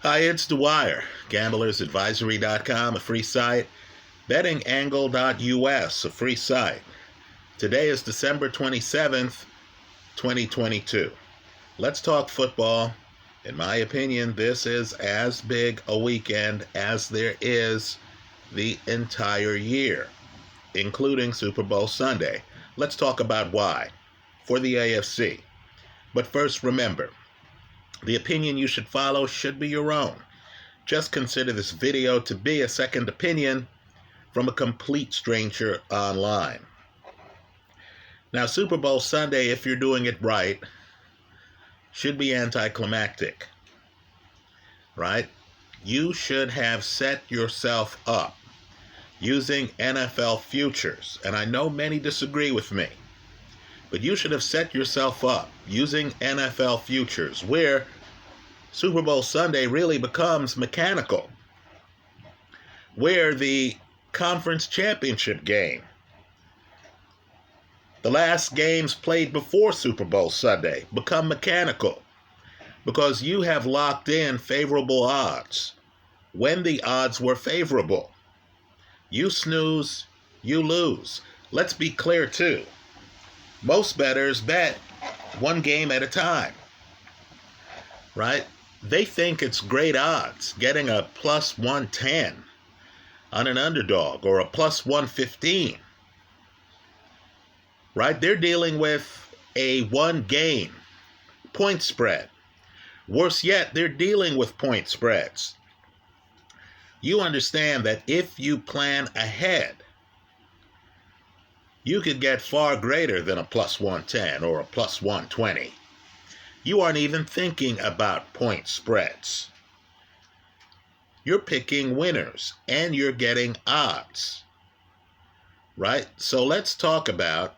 Hi, it's Dwyer, gamblersadvisory.com, a free site, bettingangle.us, a free site. Today is December 27th, 2022. Let's talk football. In my opinion, this is as big a weekend as there is the entire year, including Super Bowl Sunday. Let's talk about why for the AFC. But first, remember, the opinion you should follow should be your own. Just consider this video to be a second opinion from a complete stranger online. Now, Super Bowl Sunday, if you're doing it right, should be anticlimactic, right? You should have set yourself up using NFL futures, and I know many disagree with me, but you should have set yourself up using NFL futures where Super Bowl Sunday really becomes mechanical, where the conference championship game, the last games played before Super Bowl Sunday, become mechanical because you have locked in favorable odds when the odds were favorable. You snooze, you lose. Let's be clear too. Most bettors bet one game at a time, right? They think it's great odds getting a plus 110 on an underdog or a plus 115, right? They're dealing with a one game point spread. Worse yet, they're dealing with point spreads. You understand that if you plan ahead, you could get far greater than a plus 110 or a plus 120. You aren't even thinking about point spreads. You're picking winners and you're getting odds, right? So let's talk about,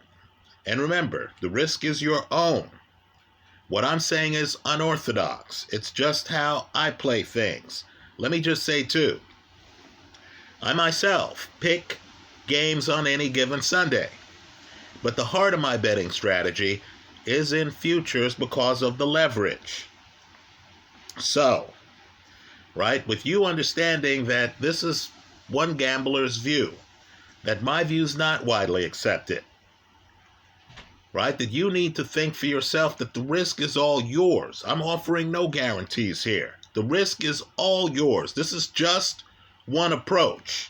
and remember, the risk is your own. What I'm saying is unorthodox. It's just how I play things. Let me just say too, I myself pick games on any given Sunday, but the heart of my betting strategy is in futures because of the leverage. So, right, with you understanding that this is one gambler's view, that my view is not widely accepted, right, that you need to think for yourself that the risk is all yours. I'm offering no guarantees here. The risk is all yours. This is just one approach.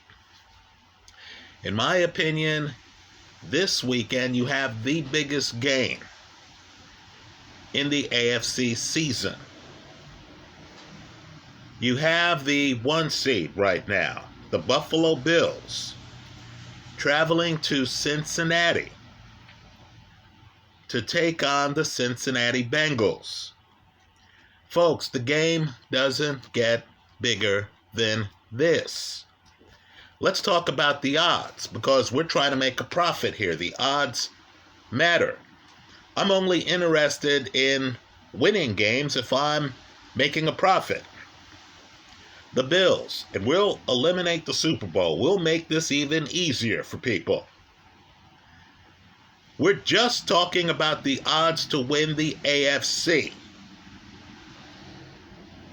In my opinion, this weekend you have the biggest game in the AFC season. You have the 1 seed right now, the Buffalo Bills, traveling to Cincinnati to take on the Cincinnati Bengals. Folks, the game doesn't get bigger than this. Let's talk about the odds because we're trying to make a profit here. The odds matter. I'm only interested in winning games if I'm making a profit. The Bills, and we'll eliminate the Super Bowl. We'll make this even easier for people. We're just talking about the odds to win the AFC.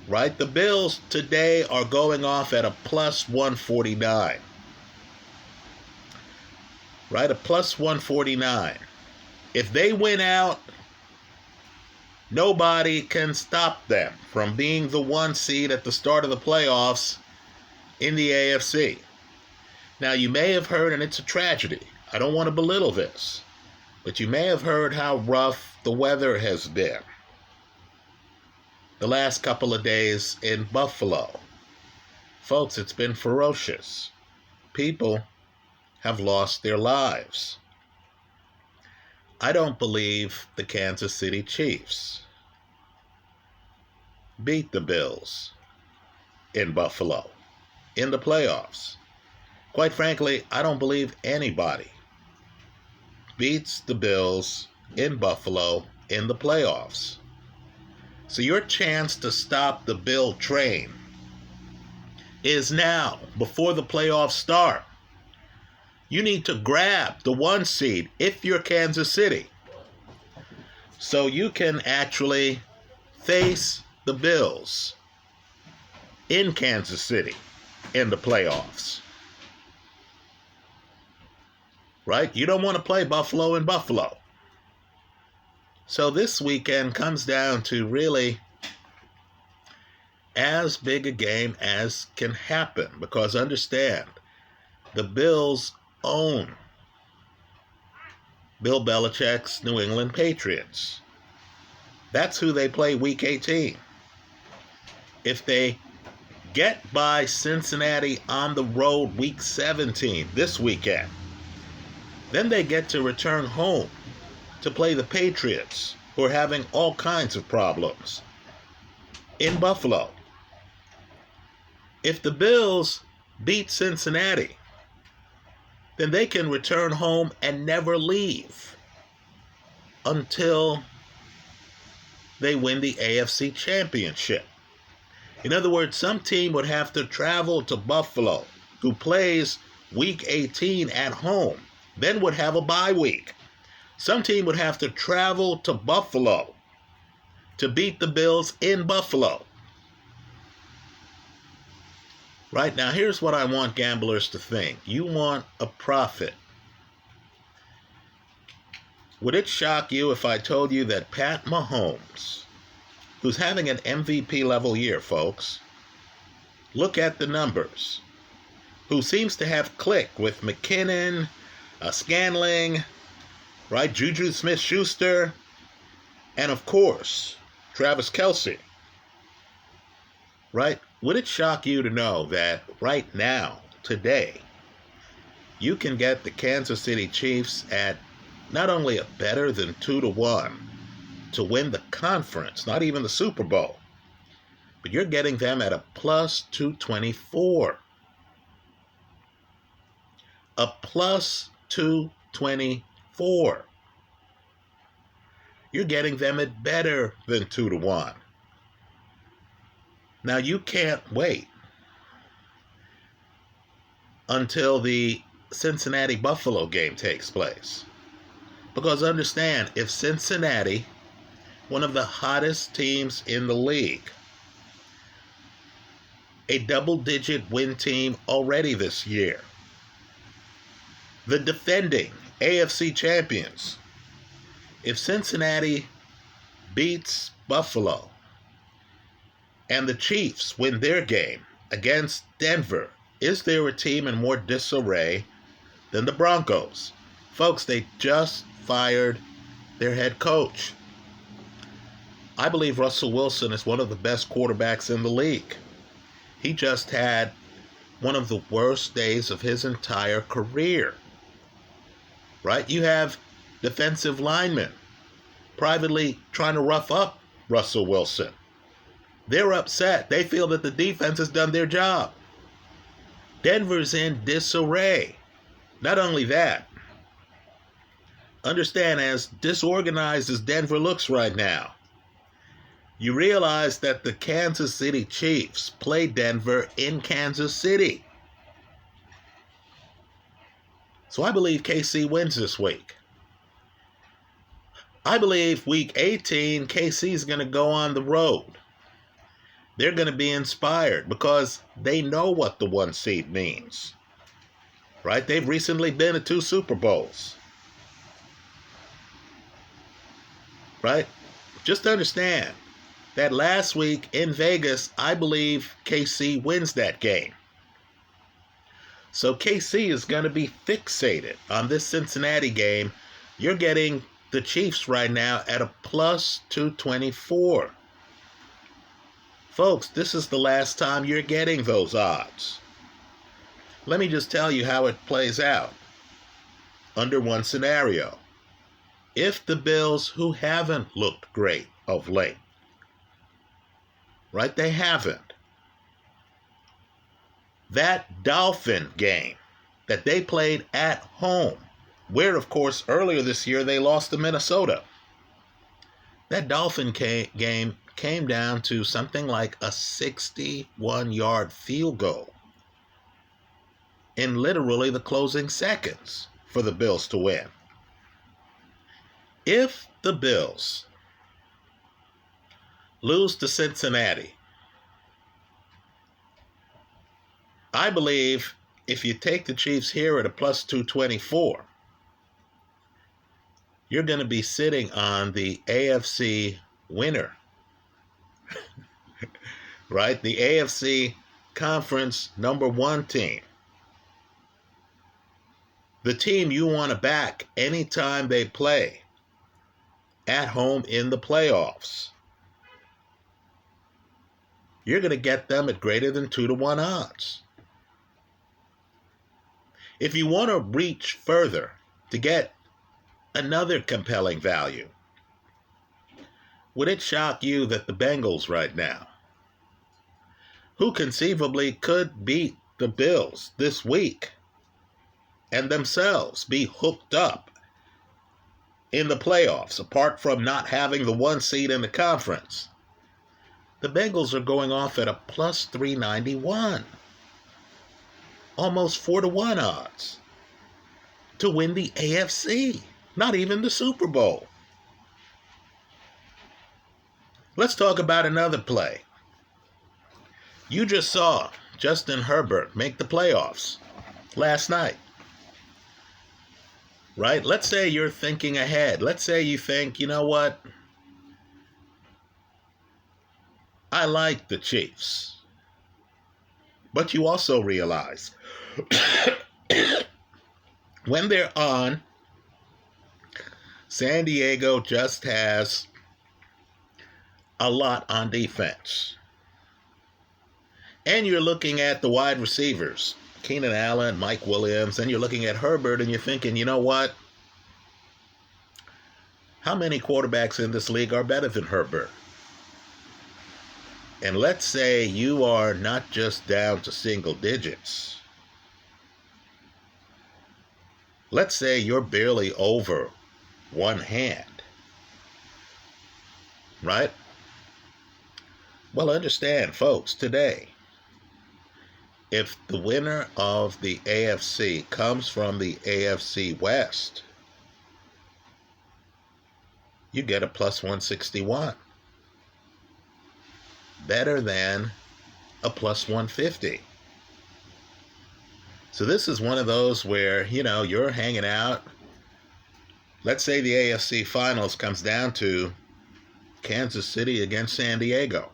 Right? The Bills today are going off at a plus 149. Right? A plus 149. If they win out, nobody can stop them from being the 1 seed at the start of the playoffs in the AFC. Now, you may have heard, and it's a tragedy, I don't want to belittle this, but you may have heard how rough the weather has been the last couple of days in Buffalo. Folks, it's been ferocious. People have lost their lives. I don't believe the Kansas City Chiefs beat the Bills in Buffalo in the playoffs. Quite frankly, I don't believe anybody beats the Bills in Buffalo in the playoffs. So your chance to stop the Bill train is now, before the playoffs start. You need to grab the 1 seed if you're Kansas City, so you can actually face the Bills in Kansas City in the playoffs. Right? You don't want to play Buffalo in Buffalo. So this weekend comes down to really as big a game as can happen, because understand, the Bills own Bill Belichick's New England Patriots. That's who they play week 18. If they get by Cincinnati on the road week 17 this weekend, then they get to return home to play the Patriots, who are having all kinds of problems in Buffalo. If the Bills beat Cincinnati, then they can return home and never leave until they win the AFC Championship. In other words, some team would have to travel to Buffalo, who plays week 18 at home, then would have a bye week. Some team would have to travel to Buffalo to beat the Bills in Buffalo. Right now, here's what I want gamblers to think. You want a profit. Would it shock you if I told you that Pat Mahomes, who's having an MVP level year, folks, look at the numbers, who seems to have clicked with McKinnon, Scanling, right, Juju Smith-Schuster, and of course, Travis Kelce, right? Would it shock you to know that right now, today, you can get the Kansas City Chiefs at not only a better than 2-1 to win the conference, not even the Super Bowl, but you're getting them at a plus 224. A plus 224. You're getting them at better than 2-1. Now, you can't wait until the Cincinnati-Buffalo game takes place. Because understand, if Cincinnati, one of the hottest teams in the league, a double-digit win team already this year, the defending AFC champions, if Cincinnati beats Buffalo, and the Chiefs win their game against Denver, is there a team in more disarray than the Broncos? Folks, they just fired their head coach. I believe Russell Wilson is one of the best quarterbacks in the league. He just had one of the worst days of his entire career. Right? You have defensive linemen privately trying to rough up Russell Wilson. They're upset. They feel that the defense has done their job. Denver's in disarray. Not only that, understand, as disorganized as Denver looks right now, you realize that the Kansas City Chiefs play Denver in Kansas City. So I believe KC wins this week. I believe week 18, KC is going to go on the road. They're going to be inspired because they know what the 1 seed means. Right? They've recently been to 2 Super Bowls. Right? Just understand that last week in Vegas, I believe KC wins that game. So KC is going to be fixated on this Cincinnati game. You're getting the Chiefs right now at a plus 224. Folks, this is the last time you're getting those odds. Let me just tell you how it plays out under one scenario. If the Bills, who haven't looked great of late, right, they haven't, that Dolphin game that they played at home, where, of course, earlier this year they lost to Minnesota, that Dolphin game came down to something like a 61-yard field goal in literally the closing seconds for the Bills to win. If the Bills lose to Cincinnati, I believe if you take the Chiefs here at a plus 224, you're going to be sitting on the AFC winner, right? The AFC conference #1 team. The team you want to back anytime they play at home in the playoffs. You're going to get them at greater than 2-1 odds. If you want to reach further to get another compelling value, would it shock you that the Bengals right now, who conceivably could beat the Bills this week and themselves be hooked up in the playoffs, apart from not having the 1 seed in the conference, the Bengals are going off at a plus 391, almost 4-1 odds to win the AFC, not even the Super Bowl. Let's talk about another play. You just saw Justin Herbert make the playoffs last night, right? Let's say you're thinking ahead. Let's say you think, you know what? I like the Chiefs. But you also realize when they're on, San Diego just has a lot on defense. And you're looking at the wide receivers, Keenan Allen, Mike Williams, and you're looking at Herbert and you're thinking, you know what? How many quarterbacks in this league are better than Herbert? And let's say you are not just down to single digits. Let's say you're barely over one hand, right? Well, understand, folks, today, if the winner of the AFC comes from the AFC West, you get a plus 161. Better than a plus 150. So this is one of those where, you're hanging out. Let's say the AFC Finals comes down to Kansas City against San Diego.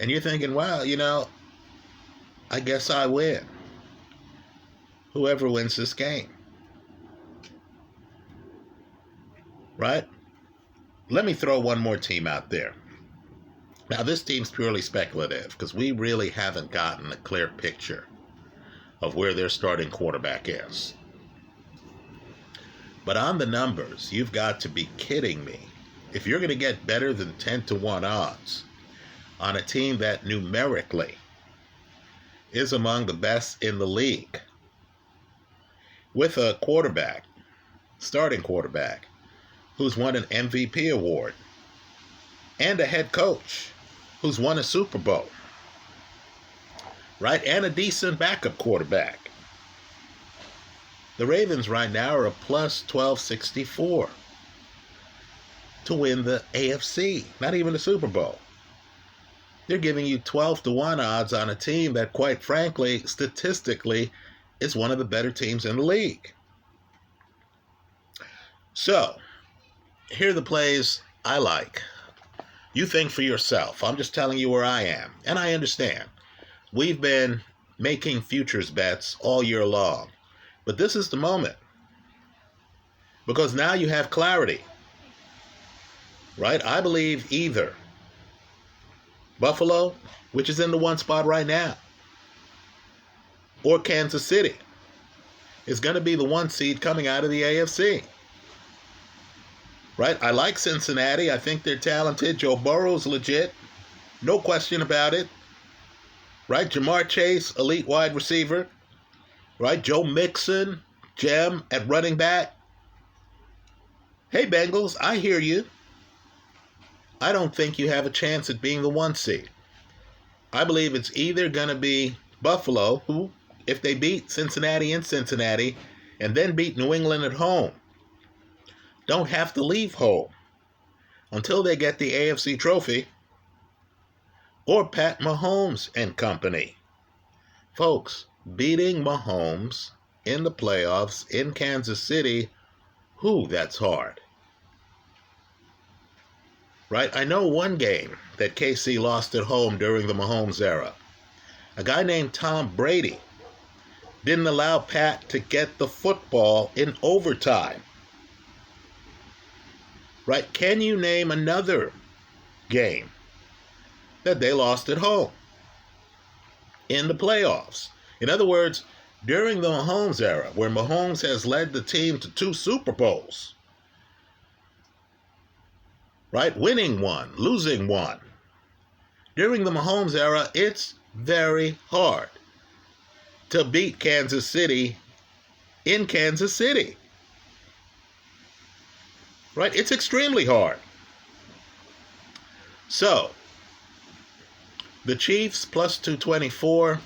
And you're thinking, well, I guess I win. Whoever wins this game. Right? Let me throw one more team out there. Now, this team's purely speculative because we really haven't gotten a clear picture of where their starting quarterback is. But on the numbers, you've got to be kidding me. If you're going to get better than 10-1 odds on a team that numerically is among the best in the league, with a quarterback, starting quarterback, who's won an MVP award, and a head coach who's won a Super Bowl, right? And a decent backup quarterback. The Ravens right now are a plus 1264 to win the AFC, not even the Super Bowl. They're giving you 12-1 odds on a team that, quite frankly, statistically, is one of the better teams in the league. So, here are the plays I like. You think for yourself. I'm just telling you where I am. And I understand. We've been making futures bets all year long. But this is the moment. Because now you have clarity. Right? I believe either Buffalo, which is in the 1 spot right now, or Kansas City is going to be the 1 seed coming out of the AFC. Right? I like Cincinnati. I think they're talented. Joe Burrow's legit. No question about it. Right? Jamar Chase, elite wide receiver. Right? Joe Mixon, gem at running back. Hey, Bengals, I hear you. I don't think you have a chance at being the 1 seed. I believe it's either going to be Buffalo, who, if they beat Cincinnati in Cincinnati, and then beat New England at home, don't have to leave home until they get the AFC trophy, or Pat Mahomes and company Folks, beating Mahomes in the playoffs in Kansas City, that's hard. Right? I know one game that KC lost at home during the Mahomes era. A guy named Tom Brady didn't allow Pat to get the football in overtime. Right? Can you name another game that they lost at home in the playoffs? In other words, during the Mahomes era, where Mahomes has led the team to 2 Super Bowls, right? Winning one, losing one. During the Mahomes era, it's very hard to beat Kansas City in Kansas City. Right? It's extremely hard. So, the Chiefs plus 224.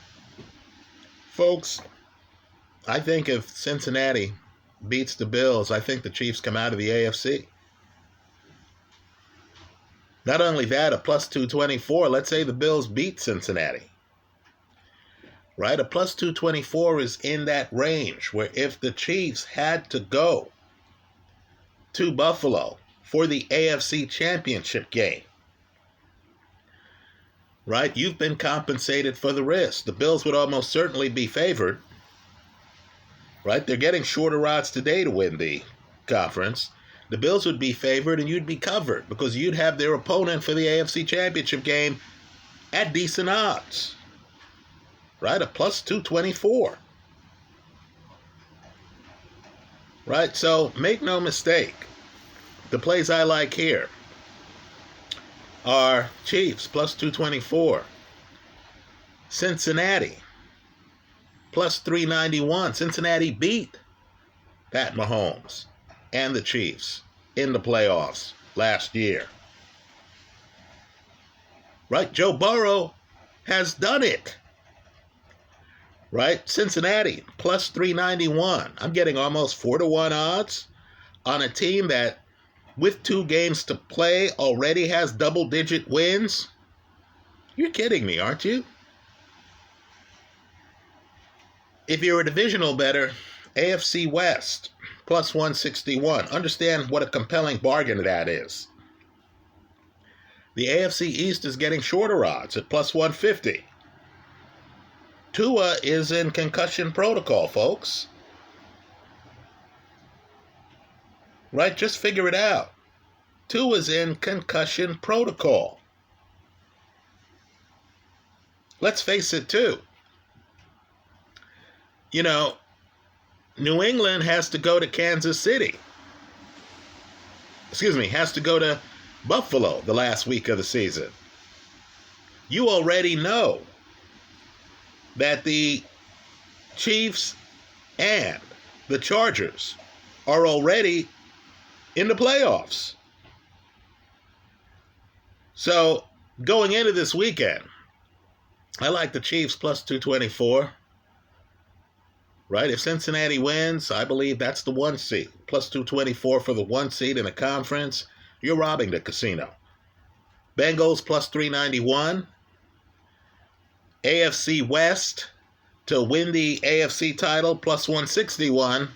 Folks, I think if Cincinnati beats the Bills, I think the Chiefs come out of the AFC. Not only that, a plus 224, let's say the Bills beat Cincinnati. Right? A plus 224 is in that range where if the Chiefs had to go to Buffalo for the AFC Championship game, right, you've been compensated for the risk. The Bills would almost certainly be favored. Right? They're getting shorter odds today to win the conference. The Bills would be favored and you'd be covered because you'd have their opponent for the AFC Championship game at decent odds. Right? A plus 224. Right? So make no mistake. The plays I like here are Chiefs plus 224. Cincinnati plus 391. Cincinnati beat Pat Mahomes and the Chiefs in the playoffs last year. Right? Joe Burrow has done it. Right? Cincinnati plus 391. I'm getting almost 4-1 odds on a team that, with 2 games to play, already has double-digit wins. You're kidding me, aren't you? If you're a divisional bettor, AFC West plus 161. Understand what a compelling bargain that is. The AFC East is getting shorter odds at plus 150. Tua is in concussion protocol, folks. Right? Just figure it out. Tua's in concussion protocol. Let's face it, too. You know, New England has to go to Kansas City. Has to go to Buffalo the last week of the season. You already know that the Chiefs and the Chargers are already in the playoffs. So, going into this weekend, I like the Chiefs plus 224. Right? If Cincinnati wins, I believe that's the 1 seed. Plus 224 for the 1 seed in the conference. You're robbing the casino. Bengals plus 391. AFC West to win the AFC title plus 161.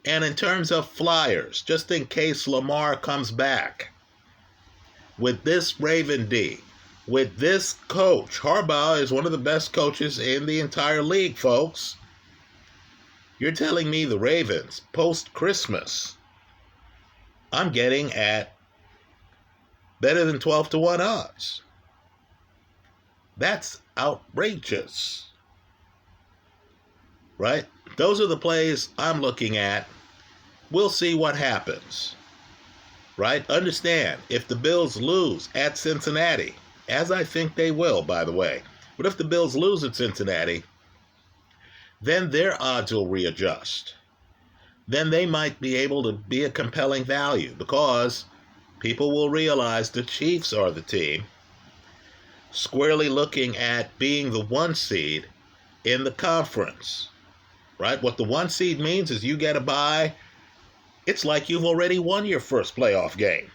And in terms of flyers, just in case Lamar comes back, with this Raven D, with this coach, Harbaugh is one of the best coaches in the entire league, folks. You're telling me the Ravens, post-Christmas, I'm getting at better than 12-1 odds. That's outrageous. Right? Those are the plays I'm looking at. We'll see what happens. Right? Understand, if the Bills lose at Cincinnati, as I think they will, by the way, but if the Bills lose at Cincinnati, then their odds will readjust. Then they might be able to be a compelling value because people will realize the Chiefs are the team squarely looking at being the 1 seed in the conference. Right? What the 1 seed means is you get a bye. It's like you've already won your first playoff game.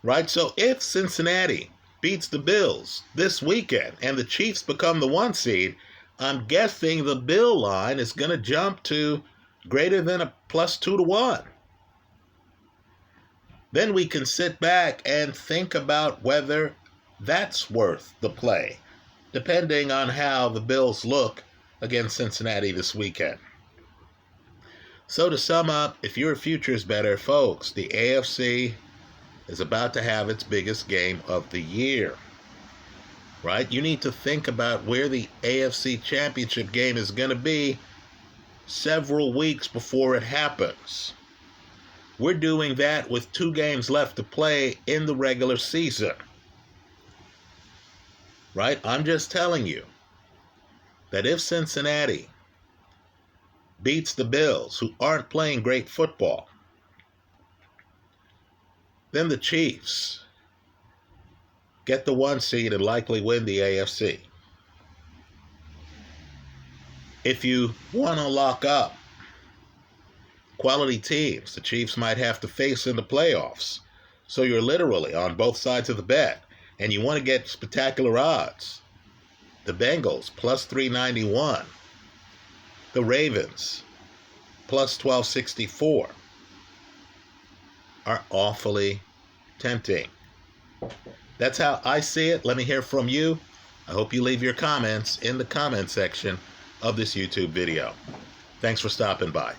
Right? So if Cincinnati beats the Bills this weekend and the Chiefs become the 1 seed, I'm guessing the Bill line is going to jump to greater than a +2 to 1. Then we can sit back and think about whether that's worth the play, depending on how the Bills look against Cincinnati this weekend. So to sum up, if your future's better, folks, the AFC is about to have its biggest game of the year, right? You need to think about where the AFC Championship game is going to be several weeks before it happens. We're doing that with 2 games left to play in the regular season, right? I'm just telling you that if Cincinnati beats the Bills, who aren't playing great football, then the Chiefs get the 1 seed and likely win the AFC. If you want to lock up quality teams the Chiefs might have to face in the playoffs, so you're literally on both sides of the bet, and you want to get spectacular odds, the Bengals +391, the Ravens +1264 are awfully tempting. That's how I see it. Let me hear from you. I hope you leave your comments in the comment section of this YouTube video. Thanks for stopping by.